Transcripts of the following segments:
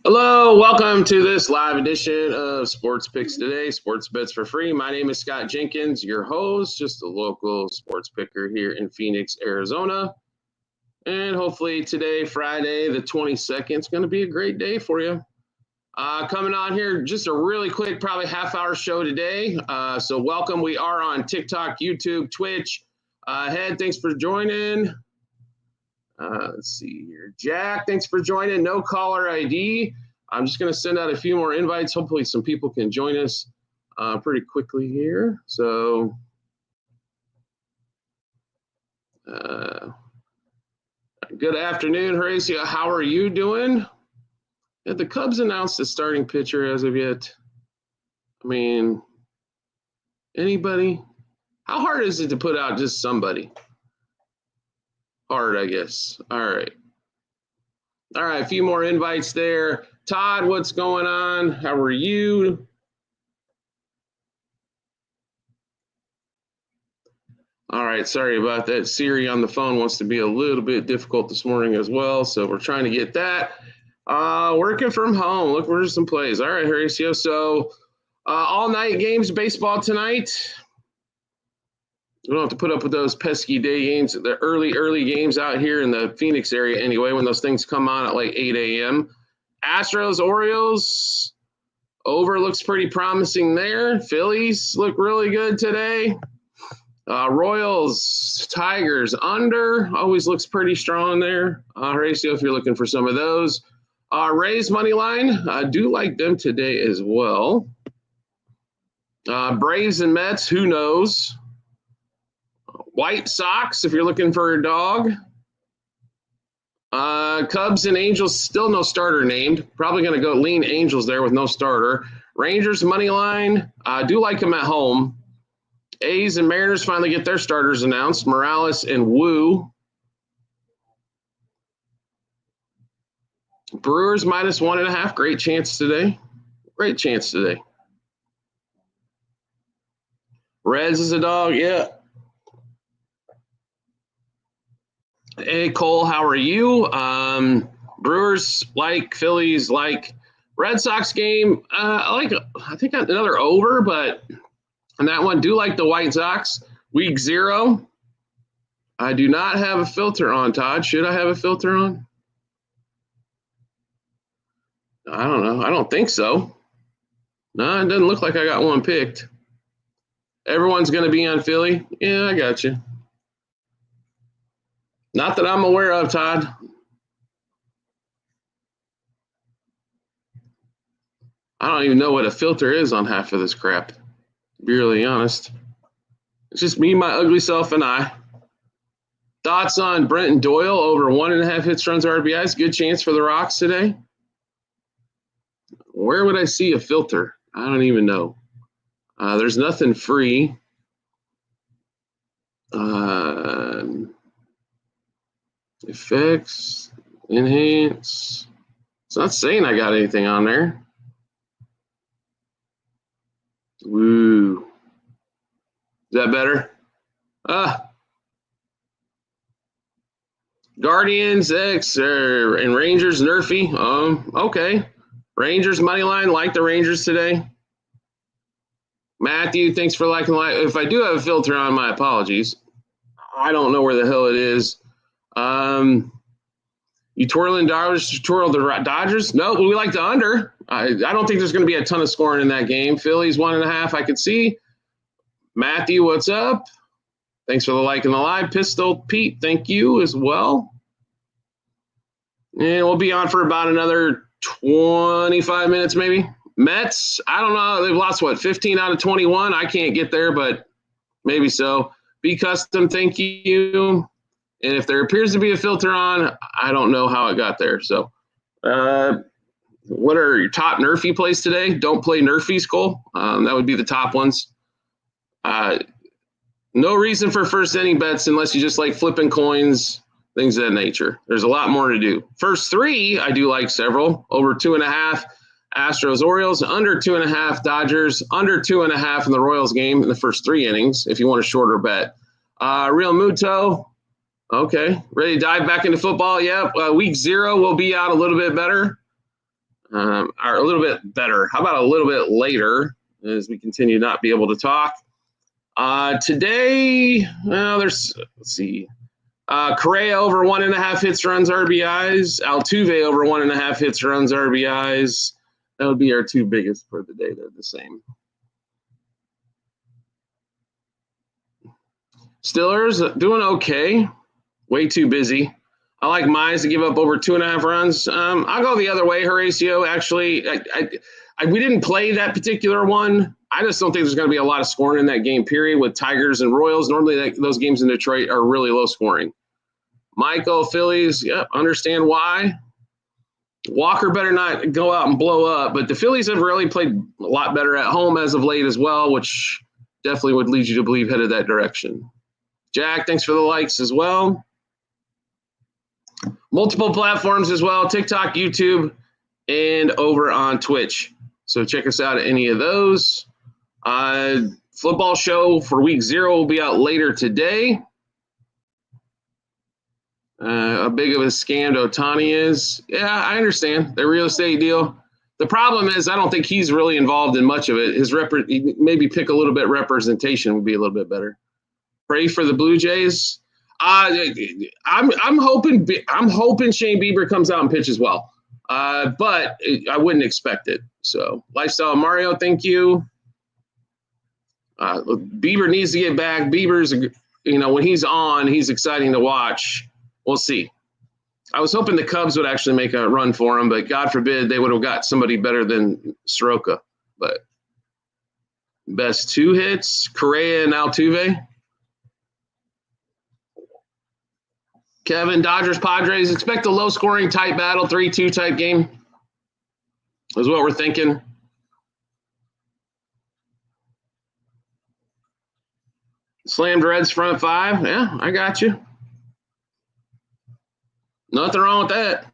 Hello, welcome to this live edition of Sports Picks Today, Sports Bets for Free. My name is Scott Jenkins, your host, just a local sports picker here in Phoenix, Arizona. And hopefully today, Friday, the 22nd, is going to be a great day for you. Coming on here, just a really quick, probably half-hour show today. So welcome. We are on TikTok, YouTube, Twitch. Head, thanks for joining. Let's see here. Jack, thanks for joining. No caller ID. I'm just going to send out a few more invites. Hopefully some people can join us pretty quickly here. So good afternoon, Horacio. How are you doing? Have the Cubs announced the starting pitcher as of yet? I mean, anybody? How hard is it to put out just somebody? Hard, I guess. All right. A few more invites there. Todd, what's going on? How are you? All right, sorry about that. Siri on the phone wants to be a little bit difficult this morning as well, so we're trying to get that. Working from home. Look, we're just some plays. All right, Horacio. So all-night games, baseball tonight. We don't have to put up with those pesky day games, the early games out here in the Phoenix area anyway, when those things come on at like 8 a.m. Astros, Orioles, over looks pretty promising there. Phillies look really good today. Royals, Tigers, under, always looks pretty strong there. Horacio, if you're looking for some of those. Rays money line, I do like them today as well. Braves and Mets, who knows? White Sox, if you're looking for a dog. Cubs and Angels, still no starter named. Probably going to go lean Angels there with no starter. Rangers money line, I do like them at home. A's and Mariners finally get their starters announced. Morales and Wu. Brewers -1.5. Great chance today. Reds is a dog, yeah. Hey, Cole, how are you? Brewers like, Phillies like. Red Sox game, I think another over, but on that one, do like the White Sox. Week 0. I do not have a filter on, Todd. Should I have a filter on? I don't know. I don't think so. No, it doesn't look like I got one picked. Everyone's going to be on Philly? Yeah, I got you. Not that I'm aware of, Todd. I don't even know what a filter is on half of this crap, to be really honest. It's just me, my ugly self, and I. Thoughts on Brenton Doyle over 1.5 hits, runs, RBIs? Good chance for the Rocks today. Where would I see a filter? I don't even know. There's nothing free. Effects, enhance. It's not saying I got anything on there. Woo. Is that better? Guardians X and Rangers Nerfy. Okay. Rangers money line. Like the Rangers today. Matthew, thanks for liking. If I do have a filter on, my apologies. I don't know where the hell it is. You twirling Dodgers, twirl the Dodgers? No, we like the under. I don't think there's going to be a ton of scoring in that game. Phillies 1.5, I could see. Matthew, what's up? Thanks for the like and the live. Pistol Pete, thank you as well. And we'll be on for about another 25 minutes maybe. Mets, I don't know. They've lost, 15 out of 21? I can't get there, but maybe so. Be Custom, thank you. And if there appears to be a filter on, I don't know how it got there. So what are your top Nerfy plays today? Don't play Nerfies, Cole. That would be the top ones. No reason for first inning bets unless you just like flipping coins, things of that nature. There's a lot more to do. First 3, I do like several. Over 2.5, Astros, Orioles. Under 2.5, Dodgers. Under 2.5 in the Royals game in the first 3 innings if you want a shorter bet. Real Muto. Okay. Ready to dive back into football? Yep. Week 0 will be out a little bit better. are a little bit better. How about a little bit later as we continue to not be able to talk? Today, well, let's see. Correa over 1.5 hits, runs, RBIs. Altuve over 1.5 hits, runs, RBIs. That would be our two biggest for the day. They're the same. Stillers doing okay. Way too busy. I like Mize to give up over 2.5 runs. I'll go the other way, Horacio. Actually, we didn't play that particular one. I just don't think there's going to be a lot of scoring in that game, period, with Tigers and Royals. Normally, those games in Detroit are really low scoring. Michael, Phillies, yep, understand why. Walker better not go out and blow up, but the Phillies have really played a lot better at home as of late as well, which definitely would lead you to believe headed that direction. Jack, thanks for the likes as well. Multiple platforms as well, TikTok, YouTube, and over on Twitch. So check us out at any of those. Football show for week 0 will be out later today. How big of a scam Ohtani is. Yeah, I understand. The real estate deal. The problem is I don't think he's really involved in much of it. Maybe pick a little bit representation would be a little bit better. Pray for the Blue Jays. I'm hoping Shane Bieber comes out and pitches well. But I wouldn't expect it. So, Lifestyle Mario, thank you. Bieber needs to get back. Bieber's, when he's on, he's exciting to watch. We'll see. I was hoping the Cubs would actually make a run for him, but God forbid they would have got somebody better than Soroka. But best 2 hits, Correa and Altuve. Kevin, Dodgers, Padres, expect a low-scoring type battle, 3-2 type game is what we're thinking. Slammed Reds front 5. Yeah, I got you. Nothing wrong with that.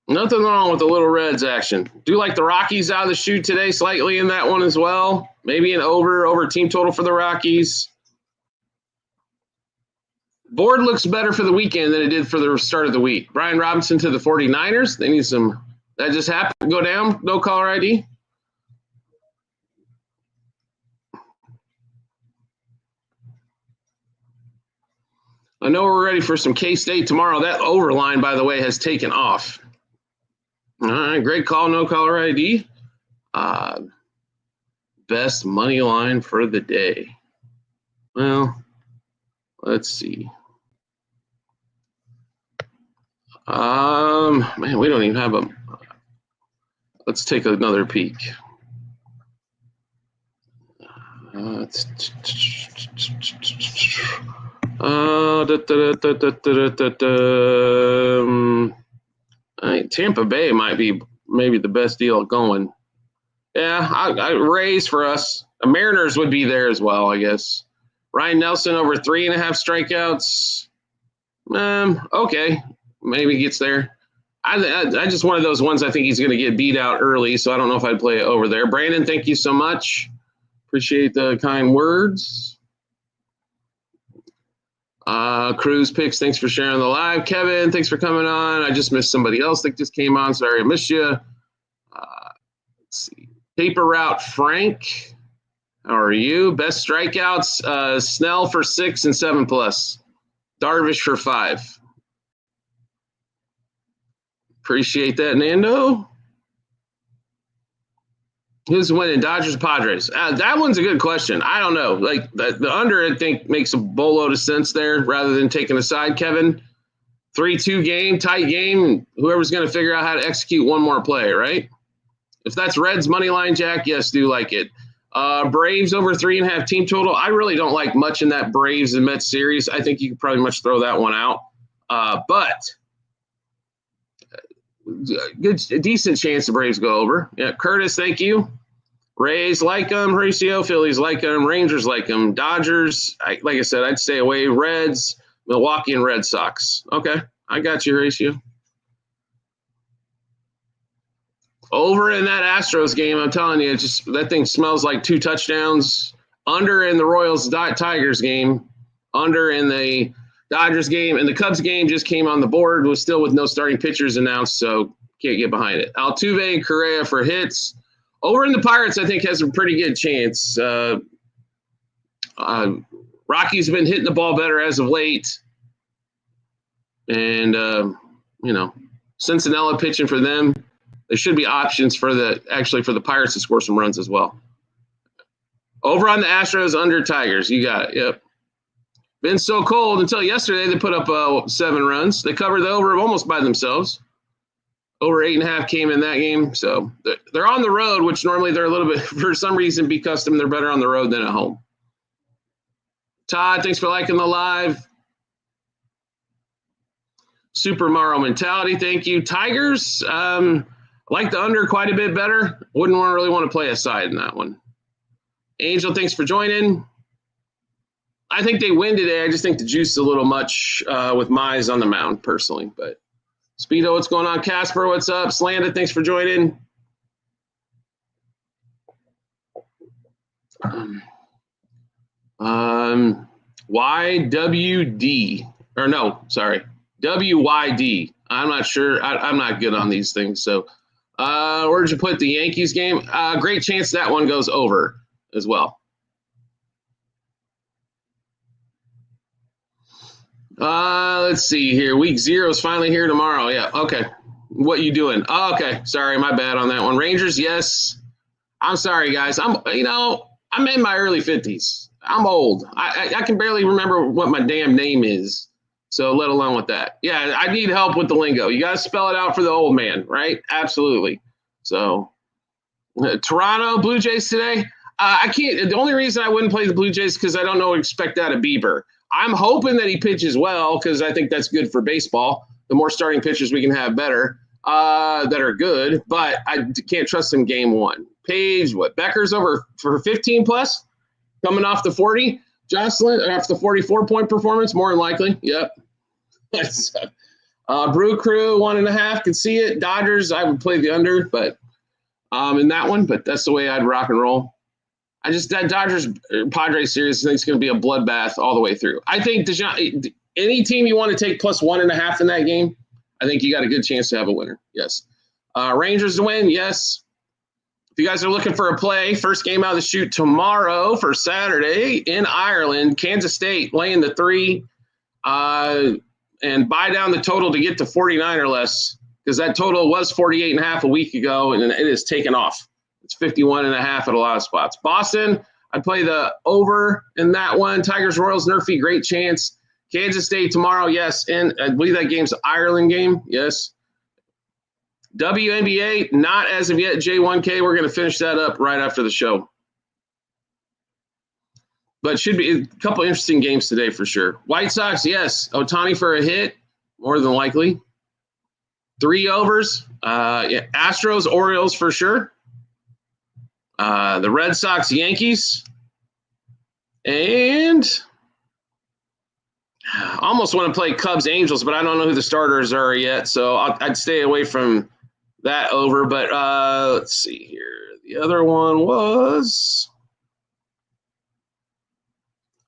Nothing wrong with the little Reds action. Do like the Rockies out of the chute today slightly in that one as well. Maybe an over team total for the Rockies. Board looks better for the weekend than it did for the start of the week. Brian Robinson to the 49ers. They need some – that just happened. Go down. No caller ID. I know we're ready for some K-State tomorrow. That over line, by the way, has taken off. All right, great call. No caller ID. Best money line for the day. Well, let's see. Man, we don't even have a. Let's take another peek. Tampa Bay might be maybe the best deal going. Yeah, I Rays for us. Mariners would be there as well, I guess. Ryan Nelson over 3.5 strikeouts. Okay, maybe gets there. I just one of those ones I think he's going to get beat out early, so I don't know if I'd play it over there. Brandon, thank you so much. Appreciate the kind words. Cruz Picks, thanks for sharing the live. Kevin, thanks for coming on. I just missed somebody else that just came on. Sorry I missed you. Let's see. Paper Route Frank, how are you? Best strikeouts, Snell for 6 and 7+. Darvish for 5. Appreciate that, Nando. Who's winning, Dodgers, Padres? That one's a good question. I don't know. Like the under, I think, makes a boatload of sense there rather than taking a side, Kevin. 3-2 game, tight game. Whoever's going to figure out how to execute one more play, right? If that's Reds money line, Jack, yes, do like it. Braves over 3.5 team total. I really don't like much in that Braves and Mets series. I think you could probably much throw that one out. But a decent chance the Braves go over. Yeah, Curtis, thank you. Rays like them. Horacio, Phillies like them. Rangers like them. Dodgers, like I said, I'd stay away. Reds, Milwaukee, and Red Sox. Okay, I got you, Horacio. Over in that Astros game, I'm telling you, just that thing smells like 2 touchdowns. Under in the Royals Tigers game. Under in the Dodgers game. And the Cubs game just came on the board, was still with no starting pitchers announced, so Can't get behind it. Altuve and Correa for hits. Over in the Pirates, I think, has a pretty good chance. Rocky's been hitting the ball better as of late. And, Cincinnati pitching for them. There should be options for the Pirates to score some runs as well. Over on the Astros, under Tigers. You got it. Yep. Been so cold until yesterday. They put up 7 runs. They covered the over almost by themselves. Over 8.5 came in that game. So they're on the road, which normally they're a little bit, for some reason, be custom. They're better on the road than at home. Todd, thanks for liking the live. Super Mario Mentality, thank you. Tigers, like the under quite a bit better. Wouldn't really want to play a side in that one. Angel, thanks for joining. I think they win today. I just think the juice is a little much with Mize on the mound, personally. But Speedo, what's going on? Casper, what's up? Slanda, thanks for joining. YWD. Or no, sorry. WYD. I'm not sure. I'm not good on these things. So where'd you put the Yankees game? Great chance that one goes over as well. Let's see here. Week 0 is finally here tomorrow. Yeah, okay. What you doing? Oh, okay. Sorry, my bad on that one. Rangers, yes. I'm sorry, guys. I'm in my early 50s. I'm old. I can barely remember what my damn name is. So let alone with that. Yeah, I need help with the lingo. You got to spell it out for the old man, right? Absolutely. So Toronto Blue Jays today. I can't. The only reason I wouldn't play the Blue Jays is because I don't know what to expect out of Bieber. I'm hoping that he pitches well because I think that's good for baseball. The more starting pitchers we can have better that are good, but I can't trust him game 1. Page, Becker's over for 15 plus coming off the 40. Jocelyn off the 44-point performance, more than likely. Yep. Brew Crew 1.5 could see it. Dodgers, I would play the under, but in that one, but that's the way I'd rock and roll. That Dodgers Padres series I think it's going to be a bloodbath all the way through. I think any team you want to take plus 1.5 in that game, I think you got a good chance to have a winner. Yes. Rangers to win. Yes. If you guys are looking for a play, first game out of the chute tomorrow for Saturday in Ireland, Kansas State laying the 3 and buy down the total to get to 49 or less because that total was 48.5 a week ago and it is taken off. It's 51.5 at a lot of spots. Boston, I'd play the over in that one. Tigers, Royals, Nerfy, great chance. Kansas State tomorrow, yes. And I believe that game's an Ireland game, yes. WNBA, not as of yet. J1K, we're going to finish that up right after the show. But should be a couple interesting games today for sure. White Sox, yes. Ohtani for a hit, more than likely. 3 overs. Yeah. Astros, Orioles for sure. The Red Sox, Yankees, and I almost want to play Cubs, Angels, but I don't know who the starters are yet, so I'd stay away from that over. But let's see here. The other one was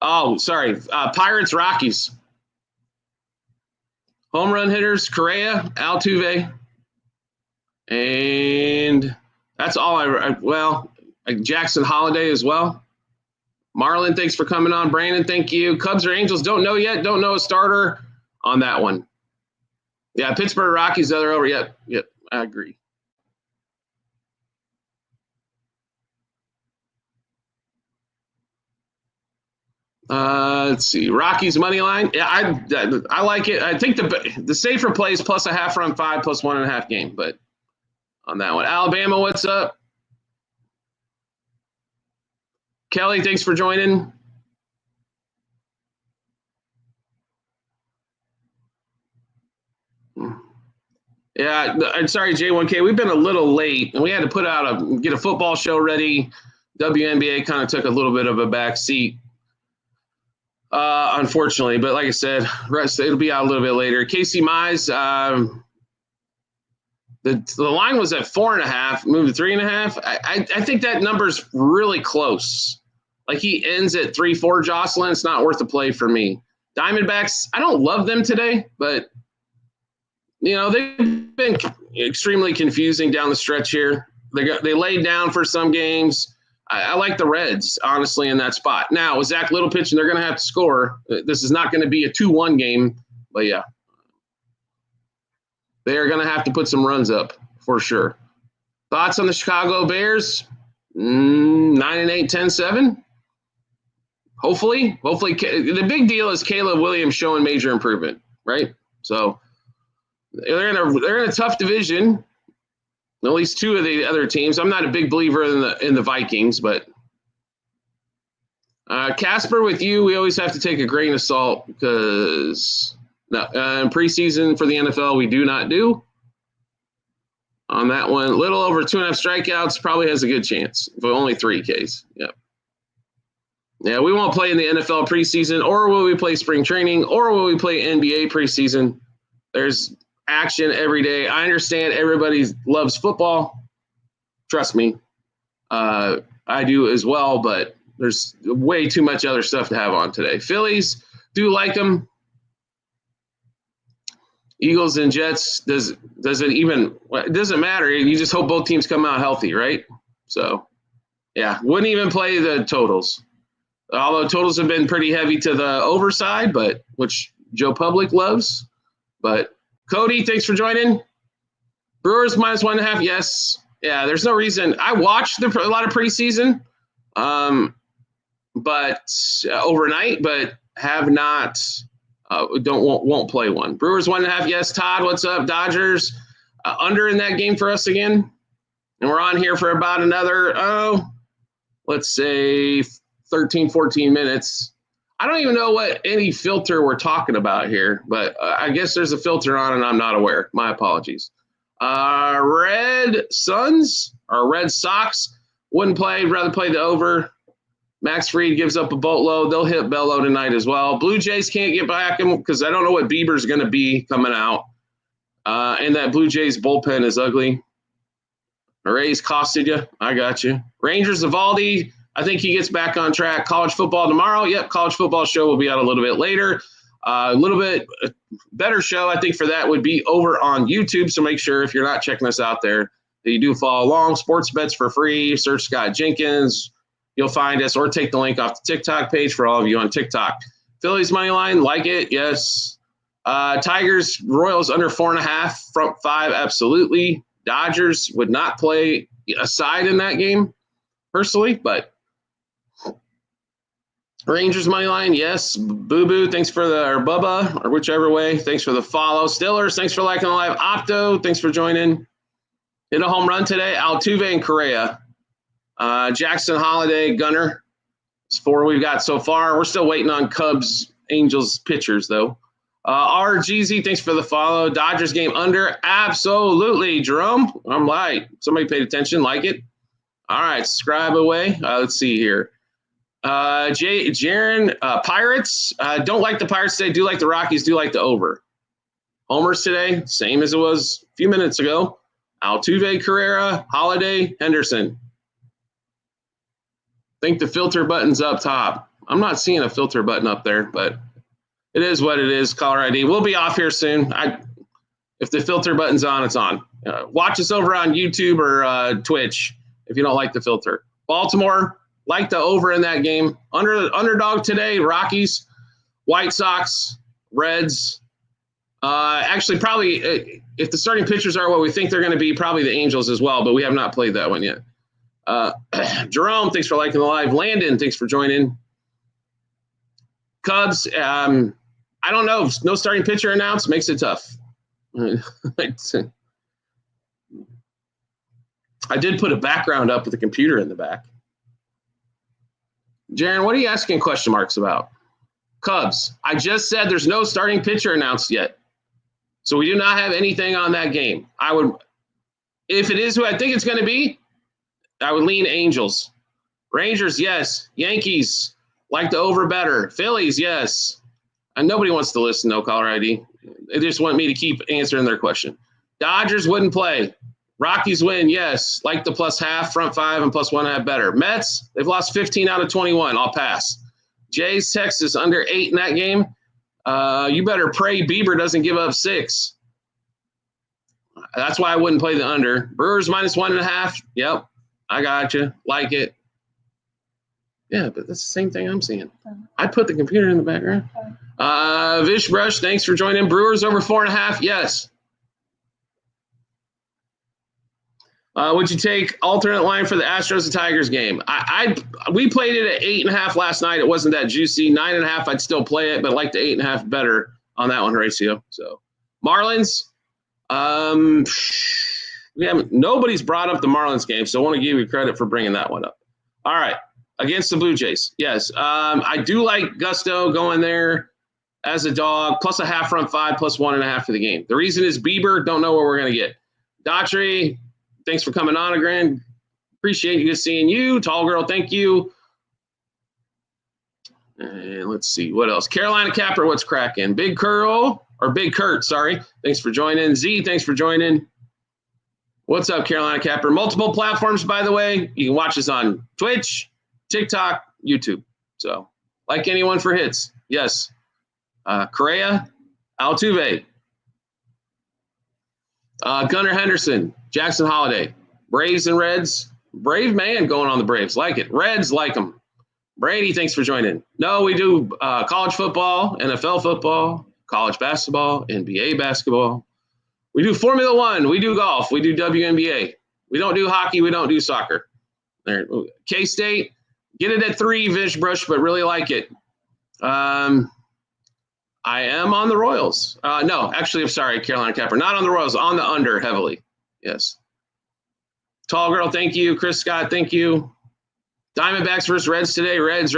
Pirates, Rockies. Home run hitters, Correa, Altuve, and that's all Jackson Holiday as well. Marlon, thanks for coming on. Brandon, thank you. Cubs or Angels, don't know yet. Don't know a starter on that one. Yeah, Pittsburgh Rockies, the other over. Yep, I agree. Let's see. Rockies money line. Yeah, I like it. I think the safer play is plus a half run 5 plus 1.5 game, but on that one. Alabama, what's up? Kelly, thanks for joining. Yeah, I'm sorry, J1K. We've been a little late, and we had to get a football show ready. WNBA kind of took a little bit of a back seat, unfortunately. But like I said, it'll be out a little bit later. Casey Mize, the line was at 4.5, moved to 3.5. I think that number's really close. Like he ends at 3-4, Jocelyn. It's not worth the play for me. Diamondbacks, I don't love them today, but they've been extremely confusing down the stretch here. They laid down for some games. I like the Reds, honestly, in that spot. Now, with Zach Little pitching, they're going to have to score. This is not going to be a 2-1 game, but yeah. They are going to have to put some runs up for sure. Thoughts on the Chicago Bears? 9-8, 10-7. Hopefully. The big deal is Caleb Williams showing major improvement, right? So they're in a tough division. At least two of the other teams. I'm not a big believer in the Vikings, but Casper, with you, we always have to take a grain of salt because in preseason for the NFL, we do not do. On that one, little over 2.5 strikeouts, probably has a good chance, but only 3 Ks. Yep. Yeah, we won't play in the NFL preseason, or will we play spring training, or will we play NBA preseason? There's action every day. I understand everybody loves football. Trust me. I do as well, but there's way too much other stuff to have on today. Phillies, do like them. Eagles and Jets, does it doesn't matter. You just hope both teams come out healthy, right? So, yeah, wouldn't even play the totals. Although totals have been pretty heavy to the overside, but which Joe Public loves. But Cody, thanks for joining. Brewers -1.5, yes. Yeah, there's no reason. I watched a lot of preseason, but overnight, but have not. Won't play one. Brewers 1.5. Yes. Todd, what's up? Dodgers under in that game for us again, and we're on here for about another let's say 13, 14 minutes. I don't even know what any filter we're talking about here, but I guess there's a filter on and I'm not aware. My apologies. Red Suns or Red Sox wouldn't play. Rather play the over. Max Fried gives up a boatload. They'll hit Bello tonight as well. Blue Jays can't get back him because I don't know what Bieber's going to be coming out. And that Blue Jays bullpen is ugly. Rays costed you. I got you. Rangers, Evaldi. I think he gets back on track. College football tomorrow. Yep, college football show will be out a little bit later. A little bit better show, I think, for that would be over on YouTube. So make sure if you're not checking us out there that you do follow along. Sports bets for free. Search Scott Jenkins. You'll find us, or take the link off the TikTok page for all of you on TikTok. Phillies money line, like it, yes. Tigers, Royals under 4.5, front 5, absolutely. Dodgers would not play a side in that game, personally, but Rangers money line, yes. Boo Boo, thanks for or Bubba, or whichever way. Thanks for the follow. Stillers, thanks for liking the live. Opto, thanks for joining. Hit a home run today. Altuve and Correa. Jackson Holiday, Gunner. It's 4 we've got so far. We're still waiting on Cubs, Angels pitchers, though. RGZ, thanks for the follow. Dodgers game under. Absolutely. Jerome, I'm right. Somebody paid attention. Like it. All right. Subscribe away. Let's see here. Jaron, Pirates. Don't like the Pirates today. Do like the Rockies. Do like the over. Homers today. Same as it was a few minutes ago. Altuve, Carrera, Holiday, Henderson. I think the filter button's up top. I'm not seeing a filter button up there, but it is what it is. Caller ID. We'll be off here soon. If the filter button's on, it's on. Watch us over on YouTube or Twitch if you don't like the filter. Baltimore, like the over in that game. Underdog today, Rockies, White Sox, Reds. Actually, probably if the starting pitchers are what we think they're going to be, probably the Angels as well, but we have not played that one yet. Jerome, thanks for liking the live. Landon, thanks for joining. Cubs, I don't know. No starting pitcher announced makes it tough. I did put a background up with a computer in the back. Jaron, what are you asking question marks about? Cubs, I just said there's no starting pitcher announced yet. So we do not have anything on that game. If it is who I think it's going to be, I would lean Angels. Rangers, yes. Yankees, like the over better. Phillies, yes. And nobody wants to listen, no caller ID. They just want me to keep answering their question. Dodgers wouldn't play. Rockies win, yes. Like the +0.5, front 5, and +1.5 better. Mets, they've lost 15 out of 21. I'll pass. Jays, Texas, under 8 in that game. You better pray Bieber doesn't give up 6. That's why I wouldn't play the under. Brewers -1.5. Yep, I got you. Like it. Yeah, but that's the same thing I'm seeing. I put the computer in the background. Vish Brush, thanks for joining. Brewers over 4.5. Yes. Would you take alternate line for the Astros and Tigers game? We played it at 8.5 last night. It wasn't that juicy. 9.5, I'd still play it, but like the 8.5 better on that one, Horatio. So Marlins. Nobody's brought up the Marlins game, so I want to give you credit for bringing that one up. All right, against the Blue Jays. Yes, I do like Gusto going there as a dog, plus a half front 5, plus 1.5 for the game. The reason is Bieber. Don't know what we're going to get. Daughtry, thanks for coming on again. Appreciate you seeing you. Tall girl, thank you. And let's see, what else? Carolina Capper, what's cracking? Big Kurt, sorry. Thanks for joining. Z, thanks for joining. What's up, Carolina Capper? Multiple platforms, by the way. You can watch us on Twitch, TikTok, YouTube. So, like anyone for hits. Yes. Correa, Altuve. Gunnar Henderson, Jackson Holiday. Braves and Reds. Brave man going on the Braves. Like it. Reds like them. Brady, thanks for joining. No, we do college football, NFL football, college basketball, NBA basketball. We do Formula One. We do golf. We do WNBA. We don't do hockey. We don't do soccer. There, K-State, get it at 3, Vish Brush, but really like it. I am on the Royals. No, actually, I'm sorry, Carolina Capper. Not on the Royals, on the under heavily. Yes. Tall girl, thank you. Chris Scott, thank you. Diamondbacks versus Reds today. Reds.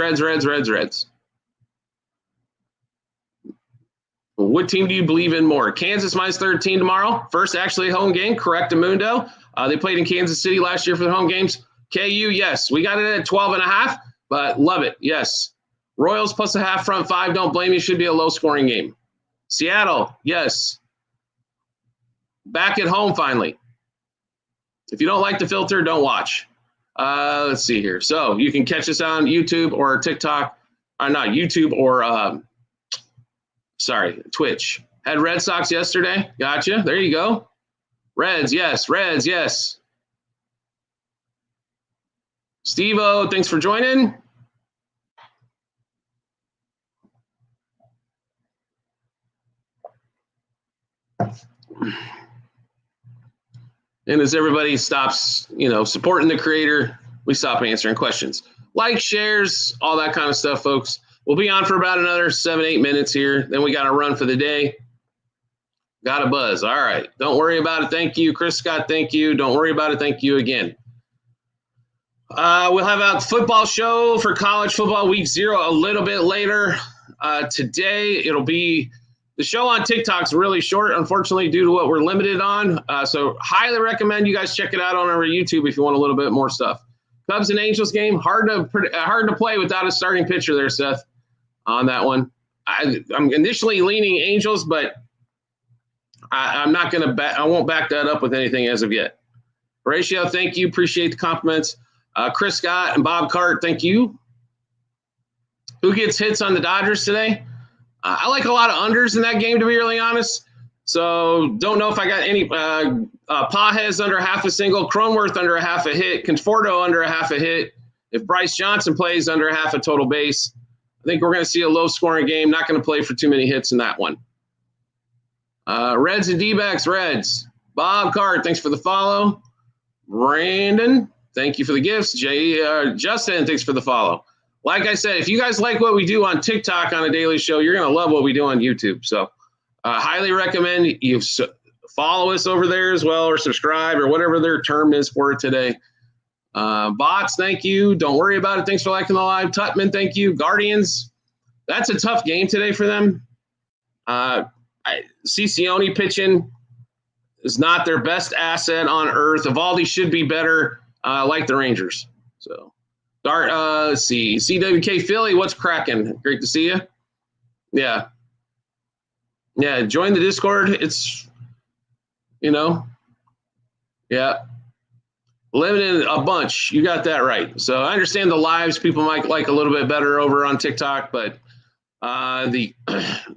What team do you believe in more? Kansas -13 tomorrow. First, actually, home game. Correctamundo. They played in Kansas City last year for the home games. KU, yes. We got it at 12.5, but love it. Yes. Royals plus a half front 5. Don't blame me. Should be a low-scoring game. Seattle, yes. Back at home finally. If you don't like the filter, don't watch. Let's see here. So you can catch us on YouTube or TikTok. Not YouTube or, Twitch. Had Red Sox yesterday. Gotcha. There you go. Reds, yes. Steve-O, thanks for joining. And as everybody stops, supporting the creator, we stop answering questions. Like, shares, all that kind of stuff, folks. We'll be on for about another 7-8 minutes here. Then we got to run for the day. Got a buzz. All right. Don't worry about it. Thank you. Chris Scott, thank you. Don't worry about it. Thank you again. We'll have a football show for college football week 0 a little bit later. Today, it'll be the show on TikTok's really short, unfortunately, due to what we're limited on. So highly recommend you guys check it out on our YouTube if you want a little bit more stuff. Cubs and Angels game, hard to play without a starting pitcher there, Seth, on that one. I'm initially leaning Angels, but I'm not going to I won't back that up with anything as of yet. Horatio, thank you. Appreciate the compliments. Chris Scott and Bob Cart, thank you. Who gets hits on the Dodgers today? I like a lot of unders in that game, to be really honest. So don't know if I got any Pajes under half a single, Cronenworth under a half a hit, Conforto under a half a hit. If Bryce Johnson plays under half a total base, I think we're going to see a low-scoring game. Not going to play for too many hits in that one. Reds and D-backs, Reds. Bob Cart, thanks for the follow. Brandon, thank you for the gifts. Justin, thanks for the follow. Like I said, if you guys like what we do on TikTok on a daily show, you're going to love what we do on YouTube. So highly recommend you follow us over there as well, or subscribe, or whatever their term is for it today. Bots, thank you. Don't worry about it. Thanks for liking the live. Tutman, thank you. Guardians, that's a tough game today for them. Cicione pitching is not their best asset on earth. Evaldi should be better, like the Rangers. So, let's see. CWK Philly, what's cracking? Great to see you. Yeah, join the Discord. It's, yeah. Limited a bunch. You got that right. So I understand the lives people might like a little bit better over on TikTok, but the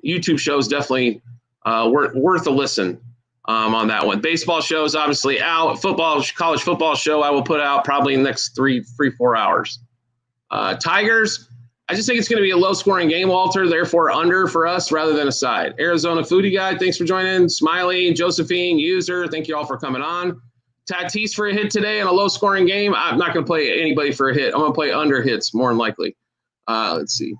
YouTube show is definitely worth a listen. on that one. Baseball show is obviously out. College football show I will put out probably in the next 4 hours. Tigers, I just think it's going to be a low-scoring game, Walter, therefore under for us rather than a side. Arizona Foodie Guy, thanks for joining. Smiley, Josephine, User, thank you all for coming on. Tatis for a hit today in a low-scoring game. I'm not going to play anybody for a hit. I'm going to play under hits more than likely. Let's see.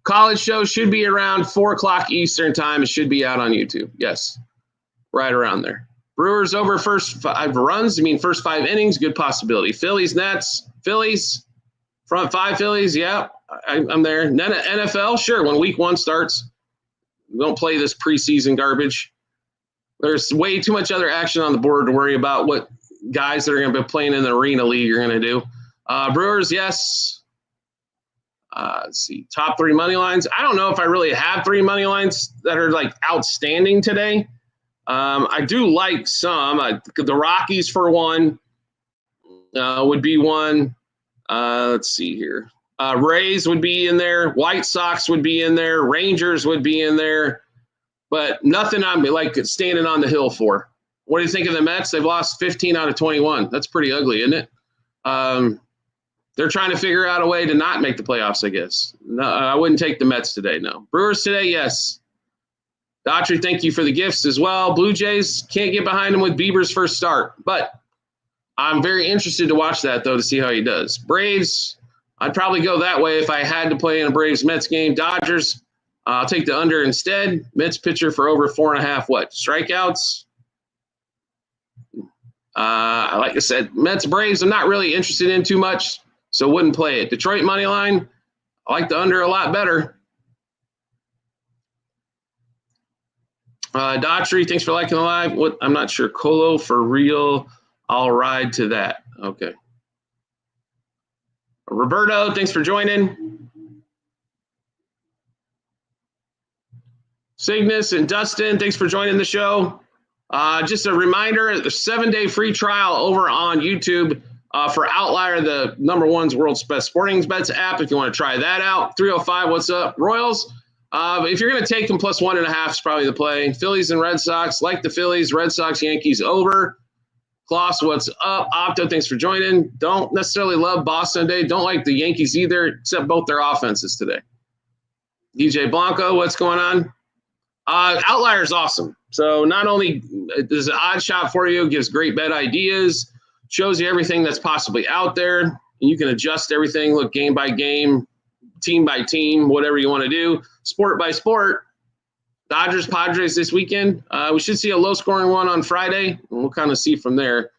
College show should be around 4 o'clock Eastern time. It should be out on YouTube. Yes, right around there. Brewers over first 5 runs. I mean, first 5 innings, good possibility. Phillies, Nets, Phillies, front 5 Phillies. Yeah, I'm there. NFL, sure. When week 1 starts, we don't play this preseason garbage. There's way too much other action on the board to worry about what guys that are going to be playing in the Arena League are going to do. Brewers, yes. Let's see. Top 3 money lines. I don't know if I really have 3 money lines that are like outstanding today. I do like some. The Rockies for one would be one. Let's see here. Rays would be in there. White Sox would be in there. Rangers would be in there. But nothing I'm like standing on the hill for. What do you think of the Mets? They've lost 15 out of 21. That's pretty ugly, isn't it? They're trying to figure out a way to not make the playoffs, I guess. No, I wouldn't take the Mets today, no. Brewers today, yes. Daughtry, thank you for the gifts as well. Blue Jays, can't get behind him with Bieber's first start. But I'm very interested to watch that, though, to see how he does. Braves, I'd probably go that way if I had to play in a Braves-Mets game. Dodgers, I'll take the under instead. Mets pitcher for over 4.5, strikeouts? Like I said, Mets, Braves, I'm not really interested in too much, so wouldn't play it. Detroit money line, I like the under a lot better. Daughtry, thanks for liking the live. What? I'm not sure. Colo for real. I'll ride to that. Okay. Roberto, thanks for joining. Cygnus and Dustin, thanks for joining the show. Just a reminder, the 7-day free trial over on YouTube for Outlier, the #1's world's best sporting bets app. If you want to try that out, 305, what's up? Royals, if you're going to take them plus 1.5 is probably the play. Phillies and Red Sox, like the Phillies, Red Sox, Yankees over. Kloss, what's up? Opto, thanks for joining. Don't necessarily love Boston today. Don't like the Yankees either, except both their offenses today. DJ Blanco, what's going on? Outlier is awesome. So not only is an odd shot for you, gives great bet ideas, shows you everything that's possibly out there, and you can adjust everything, look game by game, team by team, whatever you want to do, sport by sport. Dodgers, Padres this weekend. We should see a low-scoring one on Friday, and we'll kind of see from there.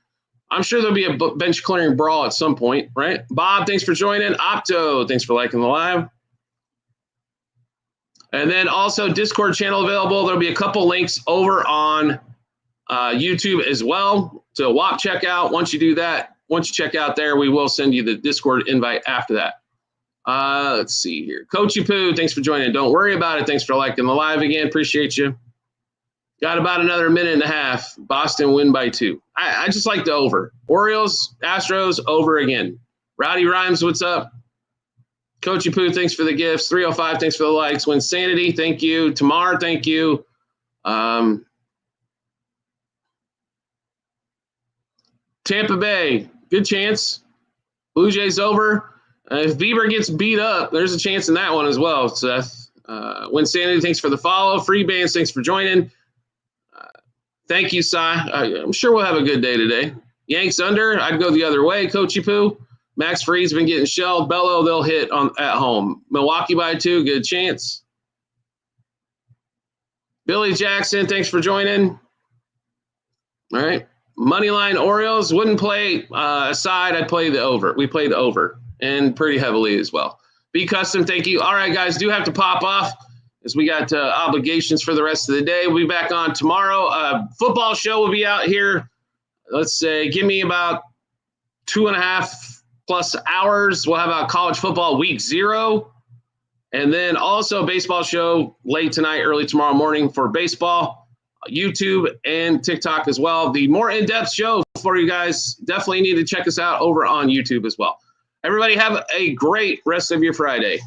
I'm sure there'll be a bench-clearing brawl at some point, right? Bob, thanks for joining. Opto, thanks for liking the live. And then also Discord channel available. There'll be a couple links over on YouTube as well to WAP checkout. Once you do that, once you check out there, we will send you the Discord invite after that. Let's see here. Coachy Poo, thanks for joining. Don't worry about it. Thanks for liking the live again. Appreciate you. Got about another minute and a half. Boston win by 2. I just like the over. Orioles, Astros, over again. Rowdy Rhymes, what's up? Coachy Poo, thanks for the gifts. 305, thanks for the likes. Winsanity, thank you. Tamar, thank you. Tampa Bay, good chance. Blue Jays over. If Bieber gets beat up, there's a chance in that one as well, Seth. Winsanity, thanks for the follow. Free Bands, thanks for joining. Thank you, Cy. I'm sure we'll have a good day today. Yanks under, I'd go the other way. Coachy Poo. Max Freed's been getting shelled. Bello, they'll hit at home. Milwaukee by 2, good chance. Billy Jackson, thanks for joining. All right. Moneyline Orioles, wouldn't play aside. I'd play the over. We played the over, and pretty heavily as well. Be Custom, thank you. All right, guys, do have to pop off as we got obligations for the rest of the day. We'll be back on tomorrow. Football show will be out here. Let's say, give me about 2.5 plus hours. We'll have our college football week 0. And then also baseball show late tonight, early tomorrow morning for baseball, YouTube and TikTok as well. The more in-depth show for you guys. Definitely need to check us out over on YouTube as well. Everybody have a great rest of your Friday.